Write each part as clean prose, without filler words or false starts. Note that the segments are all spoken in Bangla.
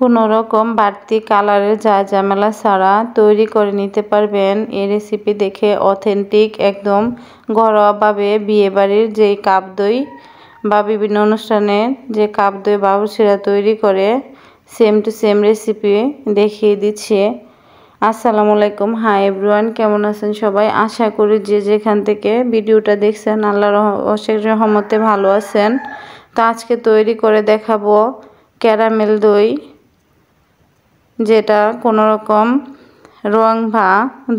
কোনো রকম বাড়তি কালারের ঝামেলা ছাড়া তৈরি করে নিতে পারবেন এই রেসিপি দেখে অথেন্টিক একদম ঘরোয়াভাবে বিয়েবাড়ির যেই কাপ দই বা বিভিন্ন অনুষ্ঠানে যে কাপ দই বাবুর্চিরা তৈরি করে সেম টু সেম রেসিপি দেখিয়ে দিচ্ছি। আসসালামু আলাইকুম, হাই এভরিওয়ান, কেমন আছেন সবাই? আশা করি যে যেখান থেকে ভিডিওটা দেখছেন আল্লাহর অশেষ রহমতে ভালো আছেন। তো আজকে তৈরি করে দেখাবো ক্যারামেল দই, যেটা কোনো রকম রং বা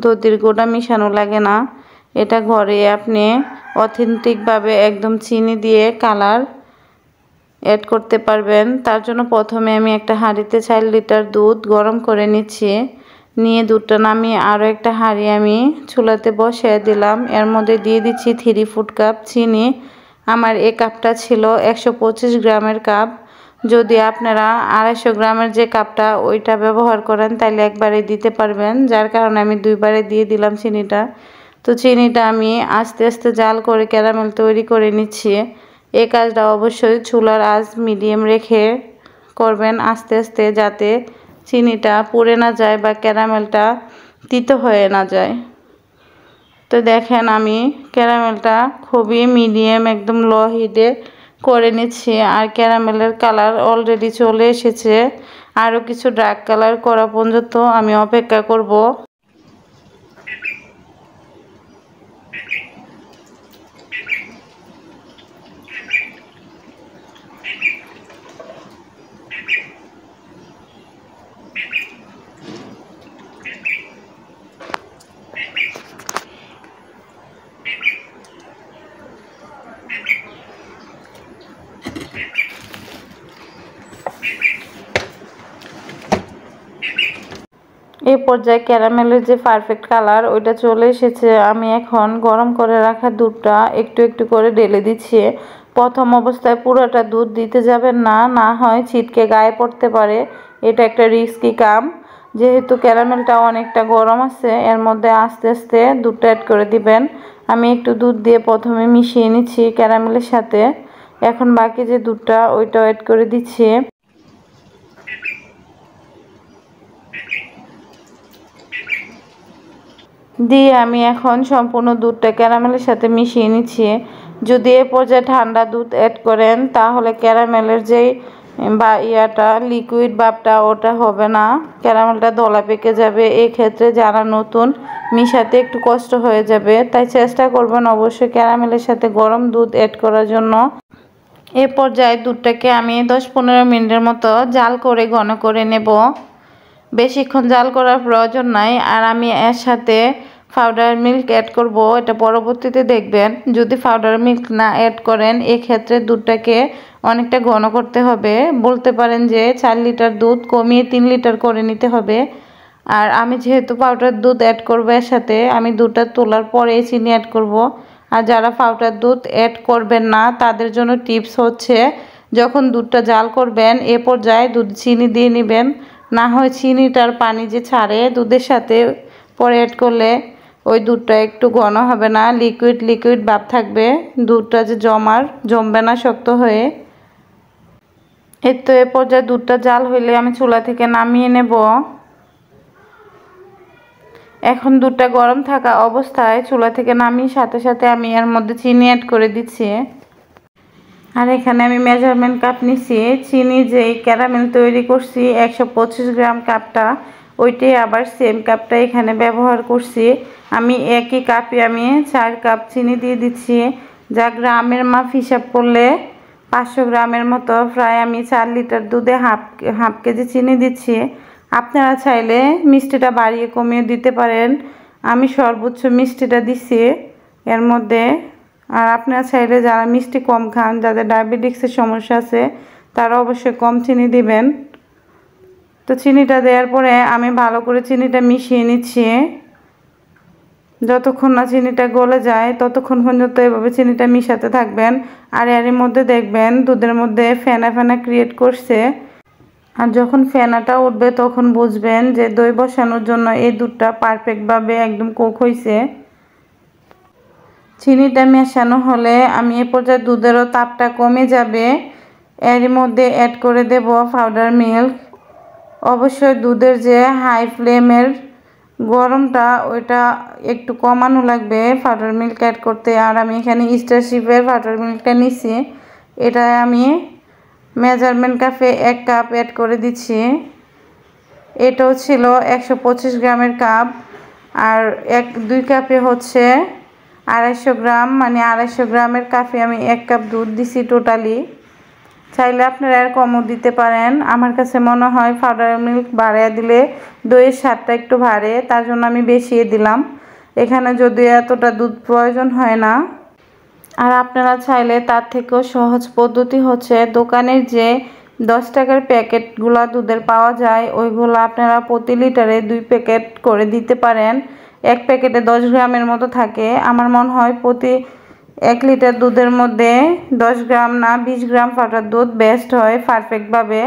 দুধের গোটা মিশানো লাগে না। এটা ঘরে আপনি অথেন্টিকভাবে একদম চিনি দিয়ে কালার অ্যাড করতে পারবেন। তার জন্য প্রথমে আমি একটা হাঁড়িতে 4 লিটার দুধ গরম করে নিচ্ছি। নিয়ে দুধটা নামিয়ে আরও একটা হাঁড়ি আমি চুলাতে বসিয়ে দিলাম। এর মধ্যে দিয়ে দিচ্ছি 3 ফুট কাপ চিনি। আমার এই কাপটা ছিল 125 গ্রামের কাপ। যদি আপনারা 250 গ্রামের যে কাপটা ওইটা ব্যবহার করেন তাহলে একবারে দিতে পারবেন, যার কারণে আমি 2বারে দিয়ে দিলাম চিনিটা। তো চিনিটা আমি আস্তে আস্তে জাল করে ক্যারামেল তৈরি করে নিচ্ছি। এই কাজটা অবশ্যই চুলার আঁচ মিডিয়াম রেখে করবেন আস্তে আস্তে, যাতে চিনিটা পুড়ে না যায় বা ক্যারামেলটা তিতো হয়ে না যায়। তো দেখেন আমি ক্যারামেলটা খুবই মিডিয়াম একদম লো হিটে করে নিচ্ছি। আর ক্যারামেলের কালার অলরেডি চলে এসেছে, আরও কিছু ডার্ক কালার করা পর্যন্ত আমি অপেক্ষা করব। এই পর্যায়ে ক্যারামেলের যে পারফেক্ট কালার ওইটা চলে এসেছে। আমি এখন গরম করে রাখা দুধটা একটু একটু করে ঢেলে দিচ্ছি। প্রথম অবস্থায় পুরোটা দুধ দিতে যাবেন না, না হয় ছিটকে গায়ে পড়তে পারে। এটা একটা রিস্কি কাম। যেহেতু ক্যারামেলটা অনেকটা গরম আছে, এর মধ্যে আস্তে আস্তে দুধটা অ্যাড করে দিবেন। আমি একটু দুধ দিয়ে প্রথমে মিশিয়ে নিচ্ছি ক্যারামেলের সাথে। এখন বাকি যে দুধটা ওইটাও অ্যাড করে দিচ্ছি। দিয়ে আমি এখন সম্পূর্ণ দুধটা ক্যারামেলের সাথে মিশিয়ে নিচ্ছি। যদি এ পর্যায়ে ঠান্ডা দুধ অ্যাড করেন তাহলে ক্যারামেলের যেই লিকুইড ভাবটা ওটা হবে না, ক্যারামেলটা দলা পেকে যাবে। এক্ষেত্রে যারা নতুন মিশাতে একটু কষ্ট হয়ে যাবে, তাই চেষ্টা করবেন অবশ্যই ক্যারামেলের সাথে গরম দুধ অ্যাড করার জন্য। এ পর্যায়ে দুধটাকে আমি 10-15 মিনিটের মতো জাল করে ঘন করে নেব। বেশিক্ষণ জাল করার প্রয়োজন নাই। আর আমি এর সাথে পাউডার মিল্ক অ্যাড করব, এটা পরবর্তীতে দেখবেন। যদি পাউডার মিল্ক না অ্যাড করেন এক্ষেত্রে দুধটাকে অনেকটা ঘন করতে হবে। বলতে পারেন যে 4 লিটার দুধ কমিয়ে 3 লিটার করে নিতে হবে। আর আমি যেহেতু পাউডার দুধ অ্যাড করবো এর সাথে, আমি দুধটা তোলার পরে চিনি অ্যাড করব। আর যারা পাউডার দুধ অ্যাড করবেন না তাদের জন্য টিপস হচ্ছে, যখন দুধটা জাল করবেন এ পর্যায়ে দুধ চিনি দিয়ে নেবেন। না হয় চিনিটার পানি যে ছাড়ে দুধের সাথে পরে অ্যাড করলে ওই দুধটা একটু ঘন হবে না, লিকুইড লিকুইড ভাব থাকবে। দুধটা যে জমবে না শক্ত হয়ে। এর তো এ পর্যায়ে দুধটা জাল হইলে আমি চুলা থেকে নামিয়ে নেব। এখন দুধটা গরম থাকা অবস্থায় চুলা থেকে নামিয়ে সাথে সাথে আমি এর মধ্যে চিনি অ্যাড করে দিচ্ছি। আর এখানে আমি মেজারমেন্ট কাপ নিচ্ছি। চিনি যেই ক্যারামেল তৈরি করছি 125 গ্রাম কাপটা, ওইটাই আবার সেম কাপটা এখানে ব্যবহার করছি। আমি একই কাপে আমি 4 কাপ চিনি দিয়ে দিচ্ছি, যা গ্রামের মাপ হিসাব করলে 500 গ্রামের মতো। প্রায় আমি 4 লিটার দুধে হাফ কেজি চিনি দিচ্ছি। আপনারা চাইলে মিষ্টিটা বাড়িয়ে কমিয়ে দিতে পারেন। আমি সর্বোচ্চ মিষ্টিটা দিচ্ছি এর মধ্যে। আর আপনারা চাইলে যারা মিষ্টি কম খান, যাদের ডায়াবেটিক্সের সমস্যা আছে, তারা অবশ্যই কম চিনি দিবেন। তো চিনিটা দেওয়ার পরে আমি ভালো করে চিনিটা মিশিয়ে নিচ্ছি। যতক্ষণ না চিনিটা গলে যায় ততক্ষণ পর্যন্ত এভাবে চিনিটা মিশাতে থাকবেন। আর এর মধ্যে দেখবেন দুধের মধ্যে ফেনা ফেনা ক্রিয়েট করছে। আর যখন ফেনাটা উঠবে তখন বুঝবেন যে দই বসানোর জন্য এই দুধটা পারফেক্টভাবে একদম কুক হয়েছে। চিনিটা মেশানো হলে আমি এ পর্যায়ে দুধেরও তাপটা কমে যাবে। এর মধ্যে অ্যাড করে দেব পাউডার মিল্ক। অবশ্যই দুধের যে হাই ফ্লেমের গরমটা ওইটা একটু কমানো লাগবে বাটার মিল্ক অ্যাড করতে। আর আমি এখানে স্টারশিপের বাটার মিল্কটা নিছি, এটা আমি মেজারমেন্ট কাপে 1 কাপ অ্যাড করে দিচ্ছি। এটাও ছিল 125 গ্রামের কাপ, আর 2 কাপে হচ্ছে 250 গ্রাম, মানে 250 গ্রামের কাপে আমি 1 কাপ দুধ দিছি টোটালি। চাইলে আপনারা আর কমও দিতে পারেন। আমার কাছে মনে হয় পাউডার মিল্ক বাড়িয়ে দিলে দইয়ের স্বাদটা একটু বাড়ে, তার জন্য আমি বেশিয়ে দিলাম। এখানে যদিও এতটা দুধ প্রয়োজন হয় না। আর আপনারা চাইলে তার থেকেও সহজ পদ্ধতি হচ্ছে দোকানের যে 10 টাকার প্যাকেটগুলো দুধের পাওয়া যায়, ওইগুলো আপনারা প্রতি লিটারে 2 প্যাকেট করে দিতে পারেন। 1 প্যাকেটে 10 গ্রামের মতো থাকে। আমার মনে হয় প্রতি 1 লিটার দুধের মধ্যে 10 গ্রাম না 20 গ্রাম পাউডার দুধ বেস্ট হয় পারফেক্টভাবে।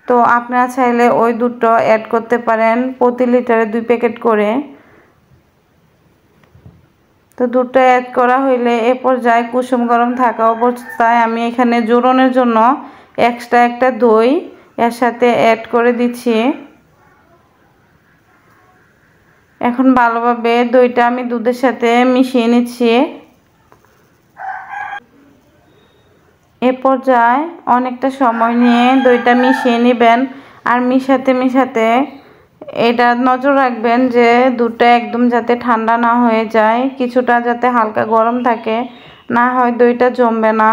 তো আপনারা চাইলে ওই দুধটা অ্যাড করতে পারেন প্রতি লিটারে 2 প্যাকেট করে। তো দুধটা অ্যাড করা হইলে এ পর্যায়ে কুসুম গরম থাকা অবস্থায় আমি এখানে জোরনের জন্য এক্সট্রা একটা দই এর সাথে অ্যাড করে দিচ্ছি। এখন ভালোভাবে দইটা আমি দুধের সাথে মিশিয়ে নিচ্ছি। এ পর্যায়ে অনেকটা সময় নিয়ে দইটা মিশিয়ে নেবেন। আর মিশাতে এটা নজর রাখবেন যে দুধটা একদম যাতে ঠান্ডা না হয়ে যায়, কিছুটা যাতে হালকা গরম থাকে, না হয় দইটা জমবে না।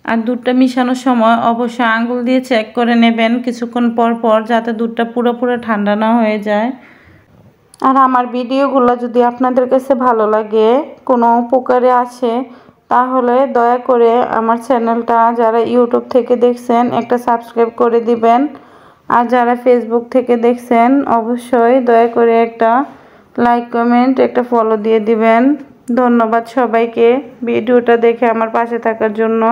আর দুধটা মিশানোর সময় অবশ্যই আঙ্গুল দিয়ে চেক করে নেবেন কিছুক্ষণ পর পর, যাতে দুধটা পুরোপুরি ঠান্ডা না হয়ে যায়। আর আমার ভিডিওগুলো যদি আপনাদের কাছে ভালো লাগে, কোনো উপকারে আসে, তাহলে দয়া করে আমার চ্যানেলটা যারা ইউটিউব থেকে দেখছেন একটা সাবস্ক্রাইব করে দিবেন। আর যারা ফেসবুক থেকে দেখছেন অবশ্যই দয়া করে একটা লাইক কমেন্ট একটা ফলো দিয়ে দিবেন। ধন্যবাদ সবাইকে ভিডিওটা দেখে আমার পাশে থাকার জন্য।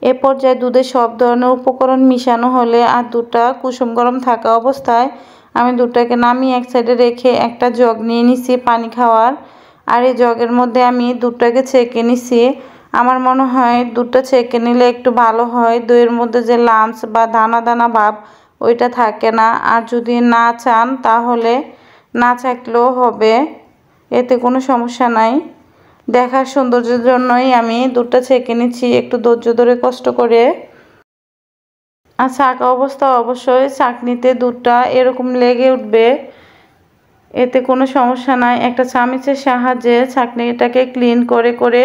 এ পর্যায়ে দুধে সব ধরনের উপকরণ মিশানো হলে আর দুধটা কুসুম গরম থাকা অবস্থায় আমি দুধটাকে নামিয়ে এক সাইডে রেখে একটা জগ নিয়ে নিছি পানি খাওয়ার। আর এই জগের মধ্যে আমি দুধটাকে ছেঁকে নিছি। আমার মনে হয় দুধটা ছেঁকে নিলে একটু ভালো হয়, দইয়ের মধ্যে যে লাম্পস বা দানা দানা ভাব ওইটা থাকে না। আর যদি না চান তাহলে না ছাঁকলেও হবে, এতে কোনো সমস্যা নাই। দেখার সৌন্দর্যের জন্যই আমি দুধটা ছেঁকে নিচ্ছি একটু ধৈর্য ধরে কষ্ট করে। আর ছাঁকা অবস্থা অবশ্যই ছাঁকনিতে দুধটা এরকম লেগে উঠবে, এতে কোনো সমস্যা নাই। একটা চামচের সাহায্যে ছাঁকনিটাকে ক্লিন করে করে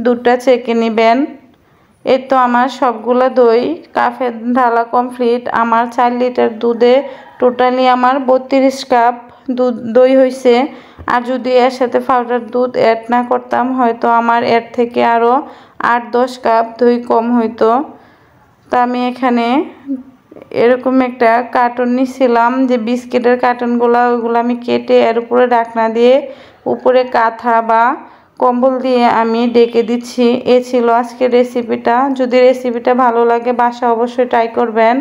দুধটা ছেঁকে নেবেন। এই তো আমার সবগুলো দই কাপে ঢালা কমপ্লিট। আমার 4 লিটার দুধে টোটালি আমার 32 কাপ দই হয়েছে। আর যদি এর সাথে পাউডার দুধ অ্যাড না করতাম হয়তো আমার এর থেকে আরও 8-10 কাপ দই কম হইতো। তা আমি এখানে এরকম একটা কার্টন নিয়েছিলাম, যে বিস্কিটের কার্টনগুলো, ওইগুলো আমি কেটে এর উপরে ঢাকনা দিয়ে উপরে কাঁথা বা কম্বল দিয়ে আমি ডেকে দিচ্ছি। এ ছিল আজকের রেসিপিটা। যদি রেসিপিটা ভালো লাগে বাসায় অবশ্যই ট্রাই করবেন।